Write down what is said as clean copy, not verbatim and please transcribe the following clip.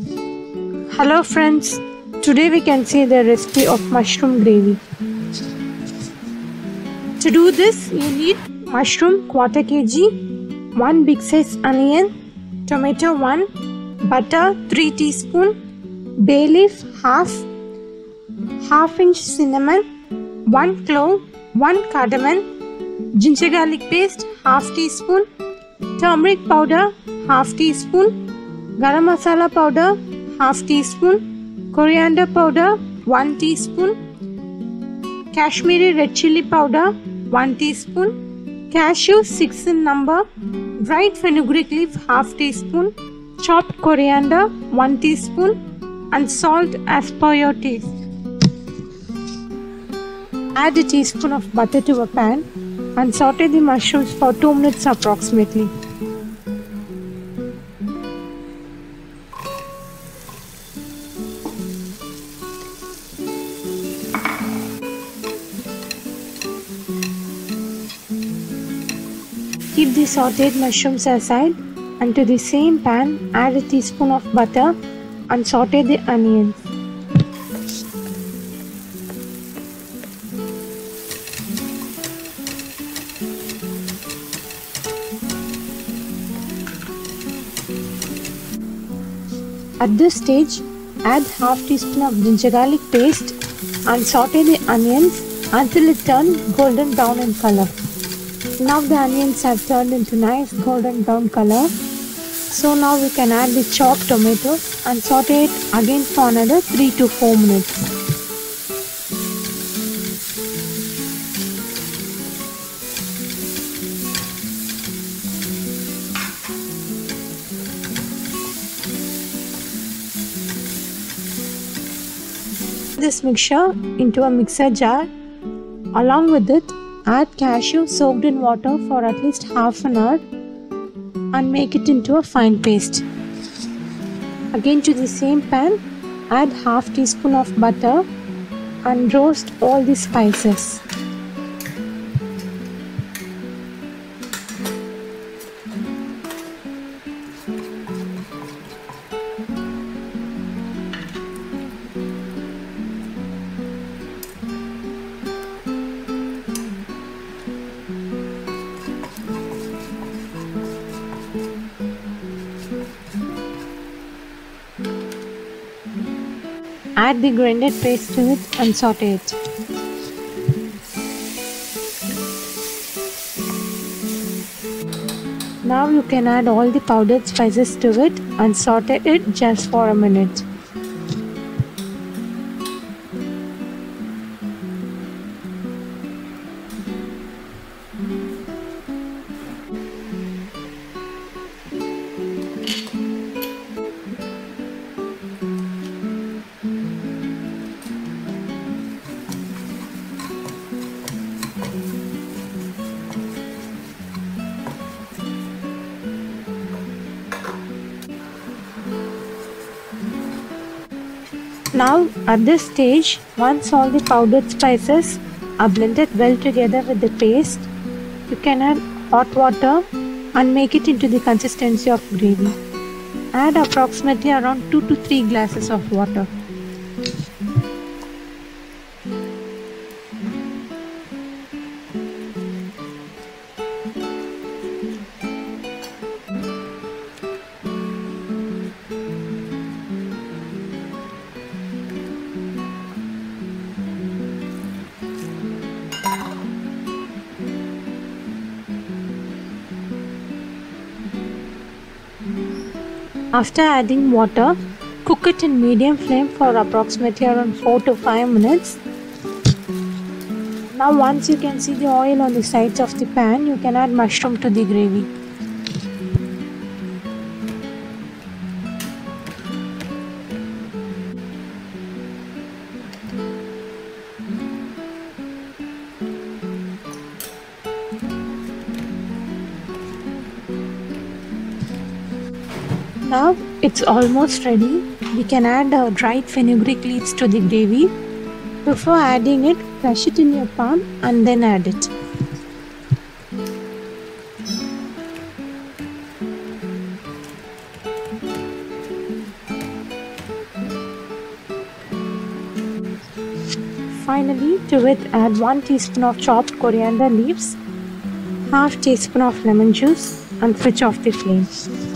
Hello friends, today we can see the recipe of mushroom gravy. To do this, you need mushroom quarter kg, 1 big size onion, tomato 1, butter 3 teaspoon, bay leaf half inch cinnamon, 1 clove, 1 cardamom, ginger garlic paste half teaspoon, turmeric powder half teaspoon, garam masala powder half teaspoon, coriander powder 1 teaspoon, Kashmiri red chili powder 1 teaspoon, cashew 6 in number, dried fenugreek leaf half teaspoon, chopped coriander 1 teaspoon, and salt as per your taste. Add a teaspoon of butter to a pan and saute the mushrooms for 2 minutes approximately. Keep the sauteed mushrooms aside and to the same pan add a teaspoon of butter and saute the onions. At this stage, add half teaspoon of ginger garlic paste and saute the onions until it turns golden brown in color. Now the onions have turned into nice golden brown color. So now we can add the chopped tomatoes and saute it again for another 3 to 4 minutes. This mixture into a mixer jar. Along with it, add cashew soaked in water for at least half an hour and make it into a fine paste. Again to the same pan, add half teaspoon of butter and roast all the spices. Add the grinded paste to it and saute it. Now you can add all the powdered spices to it and saute it just for a minute. Now at this stage, once all the powdered spices are blended well together with the paste, you can add hot water and make it into the consistency of gravy. Add approximately around 2 to 3 glasses of water. After adding water, cook it in medium flame for approximately around 4 to 5 minutes. Now once you can see the oil on the sides of the pan, you can add mushroom to the gravy. Now it's almost ready. We can add dried fenugreek leaves to the gravy. Before adding it, crush it in your palm and then add it. Finally, to it add 1 teaspoon of chopped coriander leaves, half teaspoon of lemon juice and switch off the flame.